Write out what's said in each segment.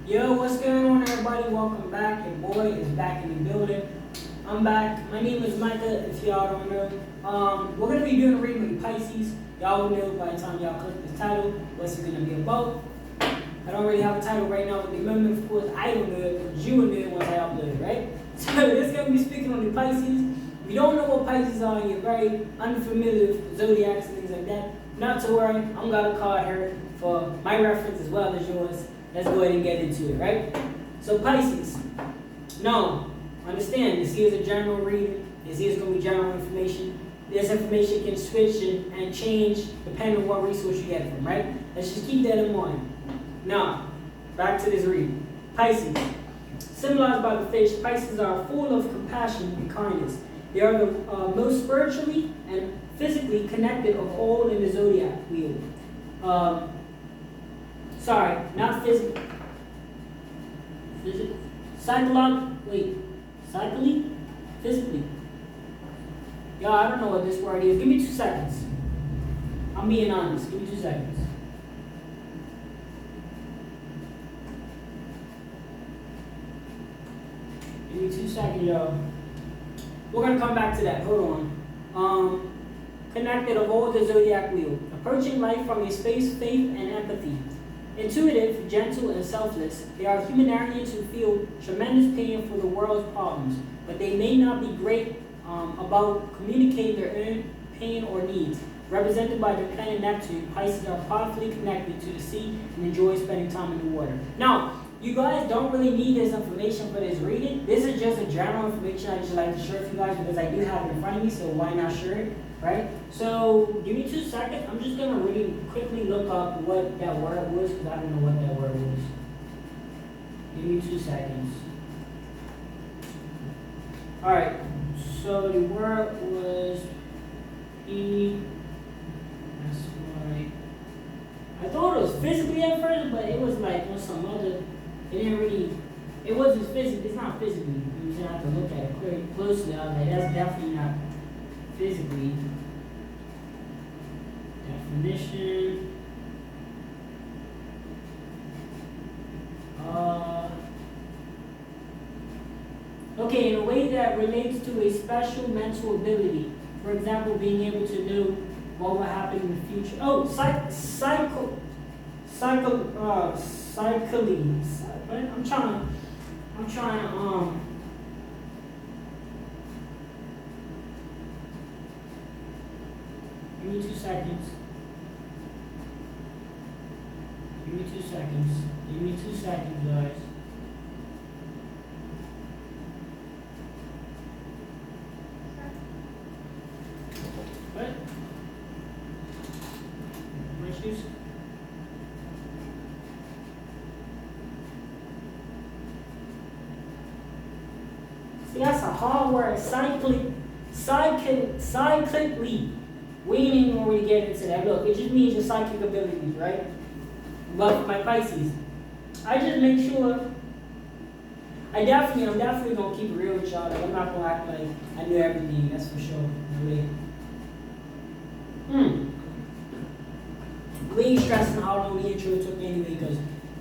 Yo, what's going on, everybody? Welcome back. Your boy is back in the building. I'm back. My name is Micah, if y'all don't know. We're going to be doing a reading with Pisces. Y'all will know by the time y'all click this title what's it going to be about. I don't really have a title right now with the moment. Of course, I don't know it, but you will know it once I upload it, right? So this is going to be speaking on the Pisces. If you don't know what Pisces are and you're very unfamiliar with zodiacs and things like that, not to worry. I'm going to card here for my reference as well as yours. Let's go ahead and get into it, right? So Pisces. Now, understand, this here is a general reading. This here is going to be general information. This information can switch and change depending on what resource you get it from, right? Let's just keep that in mind. Now, back to this reading. Pisces. Symbolized by the fish, Pisces are full of compassion and kindness. They are the most spiritually and physically connected of all in the zodiac wheel. Sorry, not physically. Psychically? Physically. Y'all, I don't know what this word is. Give me 2 seconds. I'm being honest. Give me 2 seconds. Give me 2 seconds, y'all. We're going to come back to that. Hold on. Connected of all the zodiac wheel. Approaching life from a space, faith, and empathy. Intuitive, gentle, and selfless, they are humanitarians who feel tremendous pain for the world's problems, but they may not be great about communicating their own pain or needs. Represented by the planet Neptune, Pisces are powerfully connected to the sea and enjoy spending time in the water. Now, you guys don't really need this information for this reading. This is just a general information I just like to share with you guys because I do have it in front of me, so why not share it? Right? So give me 2 seconds. I'm just gonna really quickly look up what that word was because I don't know what that word was. Give me 2 seconds. Alright, so the word was that's right. I thought it was physically at first, but it was like on some other, it wasn't physically, it's not physically. You just have to look at it very closely. I was like, that's definitely not physically. Definition. Okay, in a way that relates to a special mental ability. For example, being able to know what will happen in the future. Oh, cycling. I'm trying to Give me 2 seconds. Give me 2 seconds. Give me 2 seconds, guys. What? My shoes? See, that's a hard word. Cyclically. We ain't even gonna really get into that. Look, it just means your psychic abilities, right? But my Pisces, I just make sure. I'm definitely gonna keep it real with y'all. Like, I'm not gonna act like I knew everything. That's for sure. Really. We ain't stressing how long the intro took anyway, because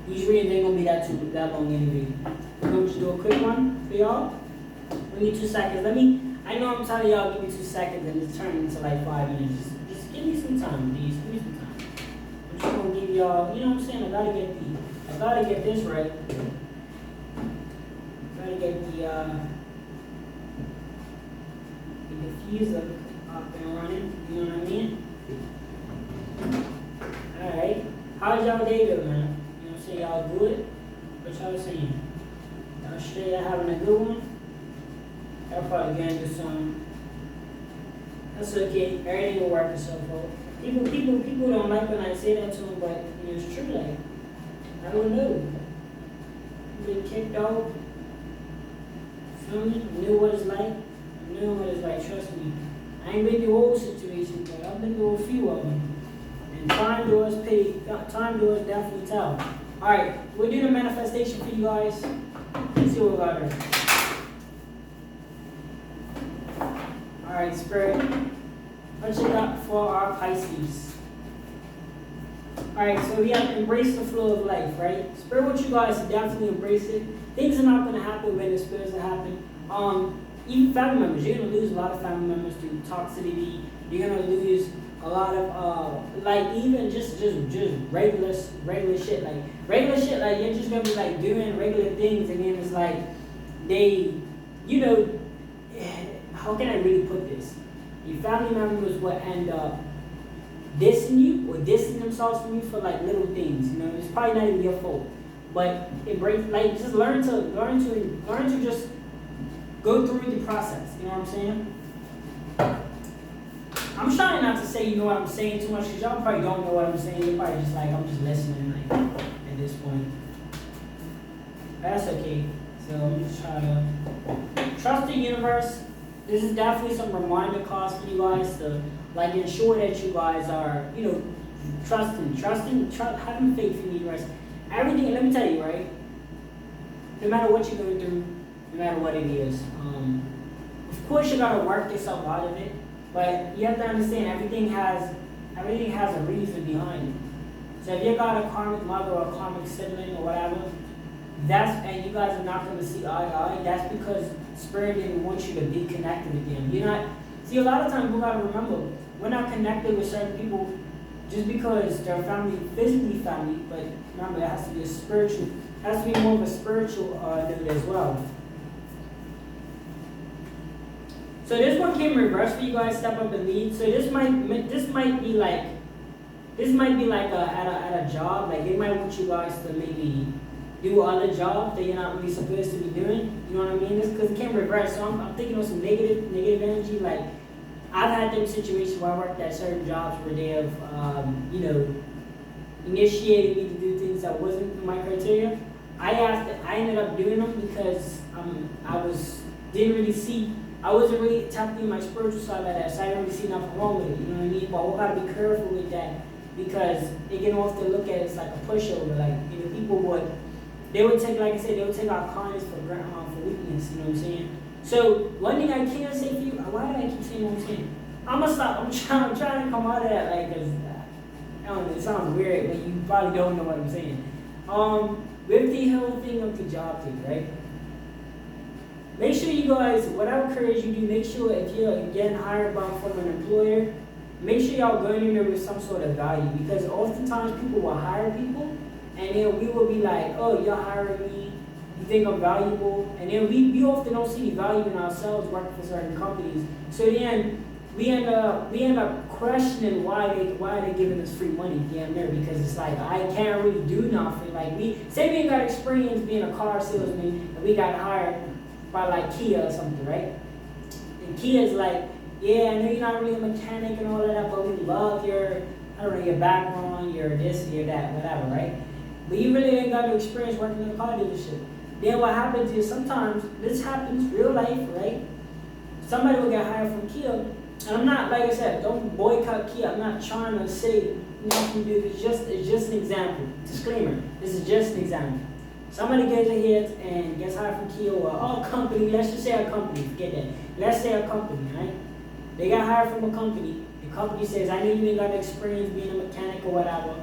these readings ain't gonna be that long anyway. We're gonna just do a quick one for y'all. We need 2 seconds. I know I'm telling y'all, give me 2 seconds and it's turning into like 5 minutes. Just give me some time, please. Give me some time. I'm just gonna give y'all, you know what I'm saying? I gotta get this right. I gotta get the diffuser up and running. You know what I mean? Alright. How's y'all day doing, man? You know what I'm saying? Y'all good? What y'all saying? Y'all straight out having a good one? I'll probably get into some. That's okay. Everything will work itself out. People don't like when I say that to them, but you know, it's true. Like, I don't know. You get kicked out. Feel me? Knew what it's like. Knew what it's like. Trust me. I ain't been through old situations, but I've been through a few of them. And time does pay. Time does definitely tell. All right, we're doing a manifestation for you guys. Let's see what we got here. Alright, Spirit, what you got for our Pisces? Alright, so we have to embrace the flow of life, right? Spirit wants you guys to definitely embrace it. Things are not going to happen when the spirits are happening. Even family members, you're going to lose a lot of family members to toxicity. You're going to lose a lot of, like, even just regular shit. Like, regular shit, like, you're just going to be, like, doing regular things, and then it's like, they, you know, how can I really put this? Your family members will end up dissing you or dissing themselves from you for like little things. You know, it's probably not even your fault, but embrace, like, just learn to just go through the process. You know what I'm saying? I'm trying not to say you know what I'm saying too much, because y'all probably don't know what I'm saying. You're probably just like, I'm just listening, like, at this point. That's okay. So I'm just trying to trust the universe. This is definitely some reminder calls for you guys to, like, ensure that you guys are, you know, having faith in the universe. Everything, let me tell you, right? No matter what you're going through, no matter what it is, of course you gotta work yourself out of it, but you have to understand everything has a reason behind it. So if you got a karmic mother or a karmic sibling or whatever, and you guys are not going to see eye to eye, that's because Spirit didn't want you to be connected with them. You're not, see, a lot of times we got to remember, we're not connected with certain people just because they're family, physically family, but remember, it has to be a spiritual, it has to be more of a spiritual note as well. So this one came reverse for you guys, step up and lead. So this might be like at a job, like they might want you guys to maybe do other jobs that you're not really supposed to be doing. You know what I mean? This because it came reverse. So I'm thinking of some negative energy. Like I've had them situations where I worked at certain jobs where they have you know, initiated me to do things that wasn't in my criteria. I ended up doing them because I wasn't really tapping in my spiritual side like that, so I didn't really see nothing wrong with it, you know what I mean? But we gotta be careful with that because they can often look at it as like a pushover. Like, you know, people would take, like I said, they would take our kindness for weakness, you know what I'm saying? So one thing I can say for you, why do I keep saying what I'm saying? I'm gonna stop. I'm trying to come out of that, like, cause I don't know, it sounds weird, but you probably don't know what I'm saying. With the whole thing of the job thing, right? Make sure you guys, whatever careers you do, make sure if you're getting hired from an employer, make sure y'all going in there with some sort of value, because oftentimes people will hire people and then we will be like, oh, you're hiring me, you think I'm valuable, and then we often don't see the value in ourselves working for certain companies. So then we end up questioning why they giving us free money damn near, because it's like I can't really do nothing. Like say we ain't got experience being a car salesman and we got hired by like Kia or something, right? And Kia's like, yeah, I know you're not really a mechanic and all of that, but we love your, I don't know, your background, your this, your that, whatever, right? But you really ain't got no experience working in a car dealership. Then what happens is sometimes, this happens real life, right? Somebody will get hired from Kia, and I'm not, like I said, don't boycott Kia. I'm not trying to say nothing, dude. It's just an example. Disclaimer, this is just an example. Somebody gets ahead and gets hired from Kia or a company, let's just say a company, forget that. Let's say a company, right? They got hired from a company. The company says, I know you ain't got experience being a mechanic or whatever,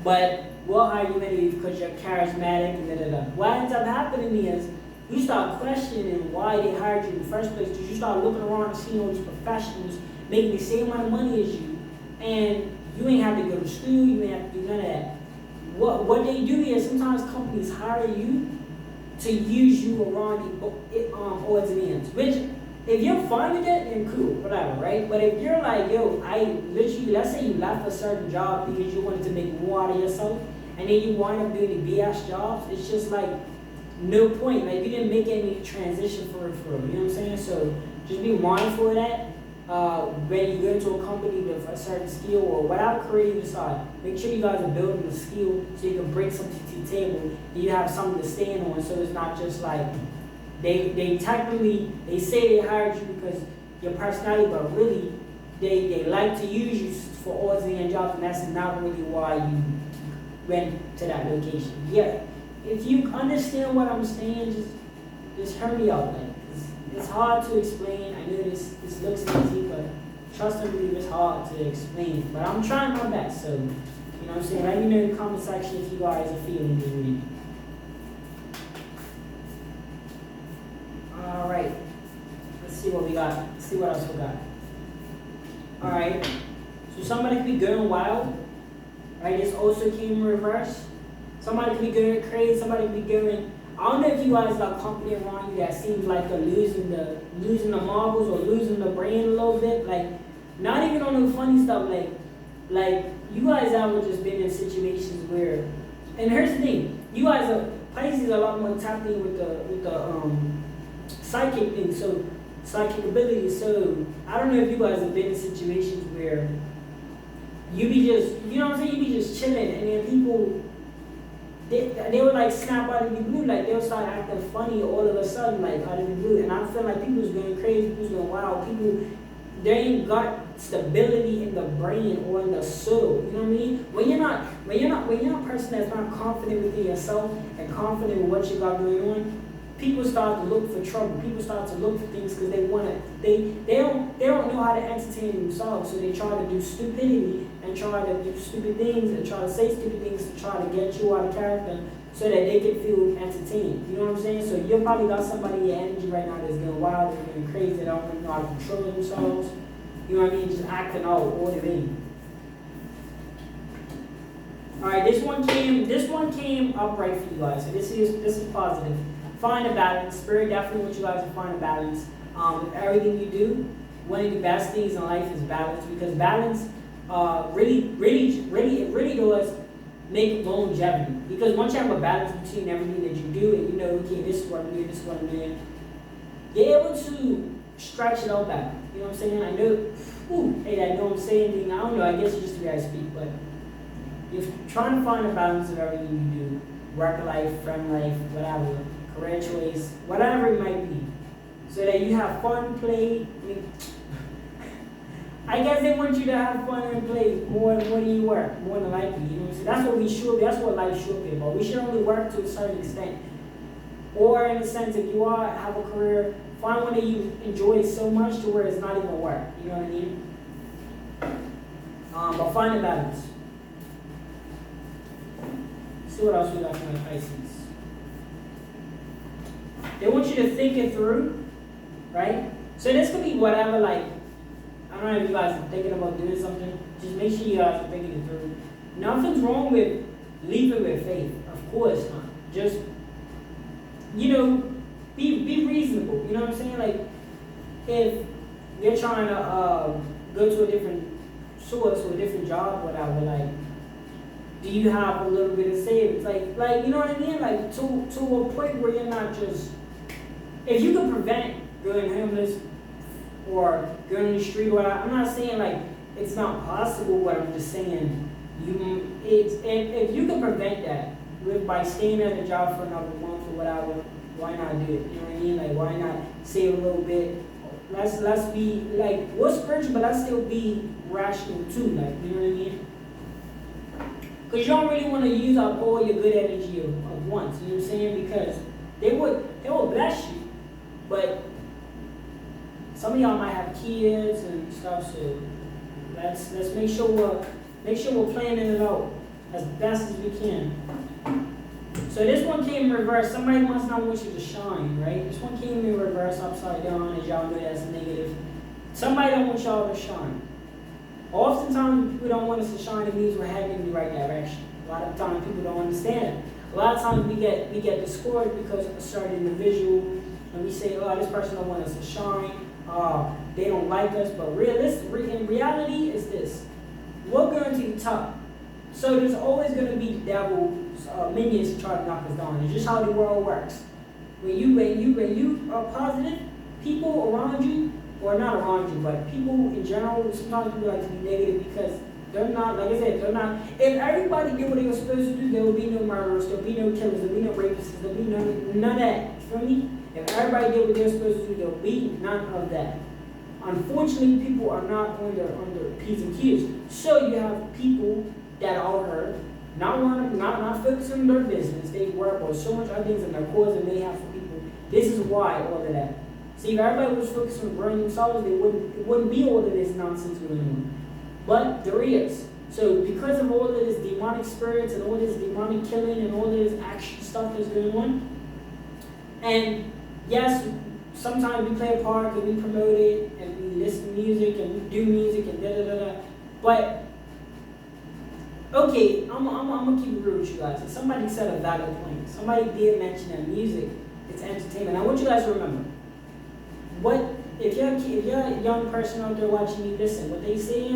but we'll hire you anyway because you're charismatic and da-da-da. What ends up happening is you start questioning why they hired you in the first place, because you start looking around and seeing all these professionals making the same amount of money as you, and you ain't have to go to school, you ain't have to do none of that. What they do is sometimes companies hire you to use you around the odds and ends, which if you're fine with that, then cool, whatever, right? But if you're like, yo, let's say you left a certain job because you wanted to make more out of yourself, and then you wind up doing the BS jobs, it's just like, no point. Like, you didn't make any transition for it, you know what I'm saying? So just be mindful of that. When you go into a company with a certain skill or whatever career you decide, make sure you guys are building a skill so you can bring something to the table and you have something to stand on, so it's not just like, they technically, they say they hired you because your personality, but really, they like to use you for odds and ends jobs, and that's not really why you went to that location. Yeah, if you understand what I'm saying, just hear me out. Like, it's hard to explain. I know this looks easy, but trust and believe it's hard to explain. But I'm trying my best, so You know what I'm saying? Let me know in the comment section if you guys are feeling this reading. Alright. Let's see what we got. Let's see what else we got. Alright. So somebody could be going wild. Right? This also came in reverse. Somebody could be going crazy. Somebody could be going. I don't know if you guys got company around you that seems like they're losing the marbles or losing the brain a little bit. Like, not even on the funny stuff. Like you guys ever just been in situations where, and here's the thing, you guys are Pisces are a lot more tapped in with the psychic thing, so psychic ability. So I don't know if you guys have been in situations where you be just, you know what I'm saying, you be just chilling, and then people they would like snap out of the blue, like they'll start acting funny all of a sudden, like out of the blue. And I feel like people's going crazy, people's going wild, people they ain't got stability in the brain or in the soul. You know what I mean? When you're not a person that's not confident within yourself and confident with what you got going on, people start to look for trouble. People start to look for things because they don't know how to entertain themselves, so they try to do stupidity and try to do stupid things and try to say stupid things to try to get you out of character so that they can feel entertained. You know what I'm saying? So you probably got somebody in your energy right now that's going wild and going crazy, that don't know how to control themselves. You know what I mean? Just acting out all the way. Alright, this one came upright for you guys. So this is positive. Find a balance. Spirit definitely wants you guys to find a balance. With everything you do, one of the best things in life is balance, because balance really does make longevity. Because once you have a balance between everything that you do, and you know, okay, this is what I'm doing, this is what I'm doing, you're able to stretch it out better. You know what I'm saying? I know, hey, I know I'm saying anything. I don't know. I guess it's just the way I speak, but you're trying to find a balance of everything you do, work life, friend life, whatever, career choice, whatever it might be, so that you have fun, play. I guess they want you to have fun and play more than you work, more than likely. You know what I'm saying? That's what we should be. That's what life should be about. We should only work to a certain extent, or in a sense, if you have a career, find one that you enjoy so much to where it's not even work. You know what I mean? But find a balance. See what else we got from the Pisces. They want you to think it through, right? So this could be whatever, like, I don't know if you guys are thinking about doing something. Just make sure you guys are thinking it through. Nothing's wrong with leaving with faith. Of course not. Just, you know, be reasonable. You know what I'm saying? Like, if you're trying to go to a different source or a different job, whatever, like, do you have a little bit of savings? Like you know what I mean? Like, to a point where you're not just, if you can prevent going homeless or going on the street or whatever, I'm not saying like it's not possible, but I'm just saying if you can prevent that by staying at the job for another month or whatever, why not do it? You know what I mean? Like, why not save a little bit? Let's be like, we're spiritual, but let's still be rational too. Like, you know what I mean? Because you don't really want to use up all your good energy at once. You know what I'm saying? Because they will bless you, but some of y'all might have kids and stuff. So let's make sure we're planning it out as best as we can. So this one came in reverse. Somebody must not want you to shine, right? This one came in reverse, upside down, as y'all know that's negative. Somebody don't want y'all to shine. Oftentimes, people don't want us to shine. It means we're heading in the right direction. A lot of times, people don't understand. A lot of times, we get discouraged because of a certain individual, and we say, "Oh, this person don't want us to shine. They don't like us." But in reality, is this: we're going to the top. So there's always going to be devil's minions to try to knock us down. It's just how the world works. When you are positive, people around you, or not around you, but people in general, sometimes people like to be negative because they're not, like I said, they're not. If everybody did what they were supposed to do, there would be no murderers, there would be no killers, there would be no rapists, there would be none of that. You feel me? If everybody did what they were supposed to do, there would be none of that. Unfortunately, people are not under P's and Q's. So you have people that are hurt, not focusing on their business. They worry about so much other things and their cause and they have for people. This is why all of that. See, if everybody was focused on growing themselves, it wouldn't be all of this nonsense going on. But there is. So because of all of this demonic spirits and all this demonic killing and all this action stuff that's going on, and yes, sometimes we play a part and we promote it and we listen to music and we do music and da da da da. But okay, I'm gonna keep it real with you guys. And somebody said a valid point. Somebody did mention that music is entertainment. I want you guys to remember, if you're a young person out there watching me, listen. What they say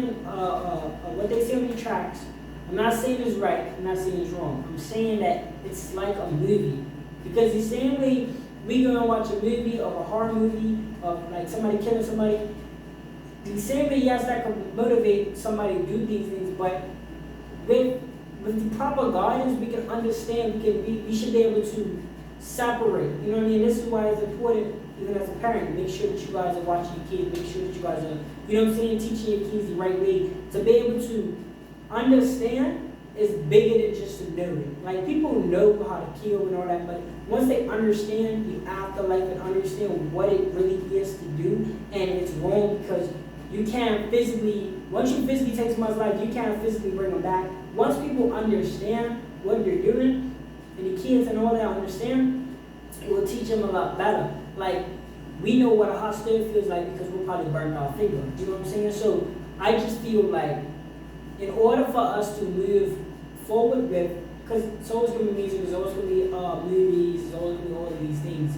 on the tracks, I'm not saying it's right. I'm not saying it's wrong. I'm saying that it's like a movie, because the same way we gonna watch a movie of a horror movie of like somebody killing somebody, the same way, yes, that can motivate somebody to do these things, but with the proper guidance, we can understand. We should be able to separate. You know what I mean? This is why it's important, even as a parent, make sure that you guys are watching your kids. Make sure that you guys are, you know what I'm saying, teaching your kids the right way. To be able to understand is bigger than just to know it. Like, people know how to kill and all that, but once they understand the afterlife and understand what it really is to do, and it's wrong because you can't physically, once you physically take someone's life, you can't physically bring them back. Once people understand what they're doing, and the kids and all that understand, it will teach them a lot better. Like, we know what a hot stove feels like because we'll probably burn our finger. You know what I'm saying? So I just feel like in order for us to move forward with, because it's always going to be music, it's always going to be movies, it's always going to be all of these things.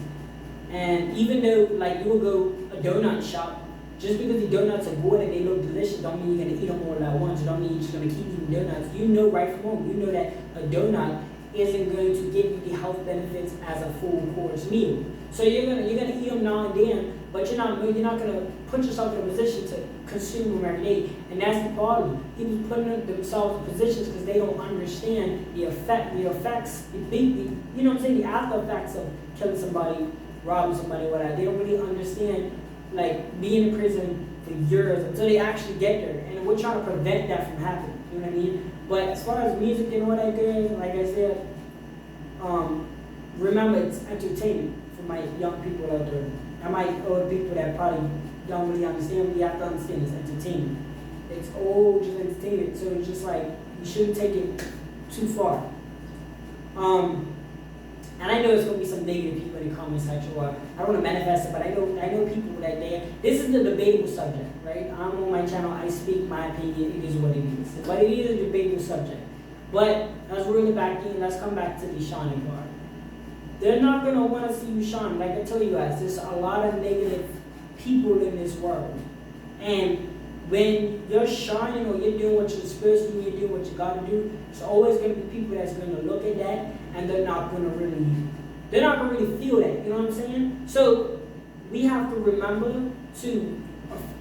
And even though, like, you will go a donut shop, just because the donuts are good and they look delicious, don't mean you're going to eat them all at once. It don't mean you're just going to keep eating donuts. You know right from wrong. You know that a donut isn't going to give you the health benefits as a full course meal. So you're gonna eat them now and then, but you're not gonna put yourself in a position to consume them every day. And that's the problem. People putting themselves in positions because they don't understand the effects, you know what I'm saying, the after effects of killing somebody, robbing somebody, whatever. They don't really understand, like, being in prison for years until they actually get there. And we're trying to prevent that from happening. You know what I mean? But as far as music and all that goes, like I said, remember, it's entertainment for my young people out there. And my older people that probably don't really understand, what you have to understand is entertainment. It's all just entertainment. So it's just like, you shouldn't take it too far. And I know it's going to be some negative people in the comment section, or I don't want to manifest it, but I know people that this is the debatable subject, right? I'm on my channel, I speak my opinion, it is what it is. But it is a debatable subject. But let's reel it back in, let's come back to the shining part. They're not going to want to see you shine. Like I tell you guys, there's a lot of negative people in this world. And when you're shining or you're doing what you're supposed to do, you're doing what you got to do, there's always going to be people that's going to look at that and they're not going to really feel that. You know what I'm saying? So we have to remember to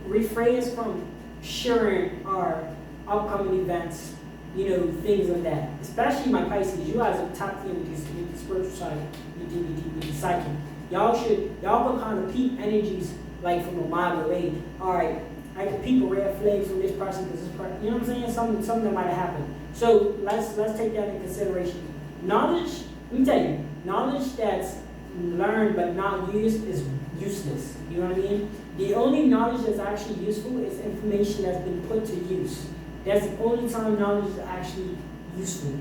refrain from sharing our upcoming events, you know, things like that. Especially my Pisces. You guys are tapped in with the spiritual side, with the psychic. Y'all can kind of peep energies like from a mile away. All right, I can peep a red flag from this person because this person, you know what I'm saying? Something that might have happened. So let's take that into consideration. Knowledge, let me tell you, knowledge that's learned but not used is useless. You know what I mean? The only knowledge that's actually useful is information that's been put to use. That's the only time knowledge is actually useful.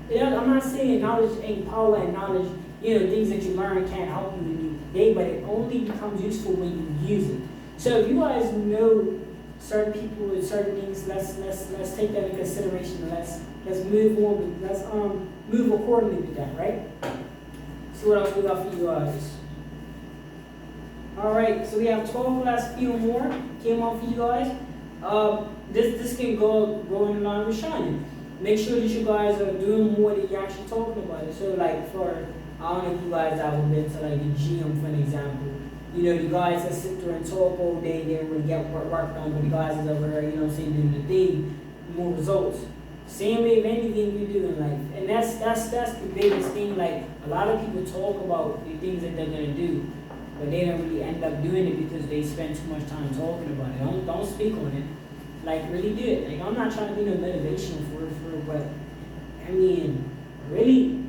I'm not saying knowledge ain't power and knowledge, you know, things that you learn can't help you in your day, but it only becomes useful when you use it. So if you guys know certain people and certain things, let's take that into consideration. Let's move on. Let's move accordingly with that, right? See what else we got for you guys. All right, so we have 12 last few more came off for you guys. This can go in line with shining. Make sure that you guys are doing more than you're actually talking about it. So like I don't know if you guys have ever been to like the gym, for an example. You know, the guys that sit there and talk all day, they don't really get work done, but the guys is over there, you know what I'm saying, doing the day, more results. Same way of anything you do in life. And that's the biggest thing. Like, a lot of people talk about the things that they're gonna do, but they don't really end up doing it because they spend too much time talking about it. Don't speak on it. Like, really do it. Like, I'm not trying to be no motivational for it, but I mean, really,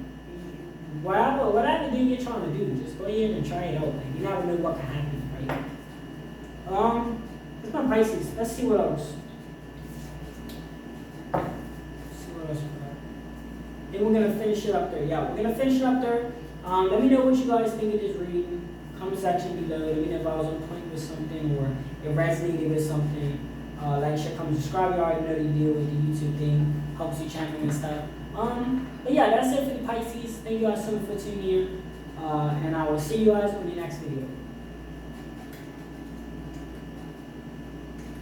whatever thing you're trying to do, just go ahead and try it out. Like, you never know what can happen, right? That's my Pisces. Let's see what else. then we're gonna finish it up there. Yeah, we're gonna finish it up there. Let me know what you guys think of this reading. Comment section below. Let me know if I was on point with something or it resonated with something. Like, share, comment, subscribe. You already know the deal with the YouTube thing. Helps your channel and stuff. But yeah, that's it for the Pisces. Thank you guys so much for tuning in. And I will see you guys on the next video.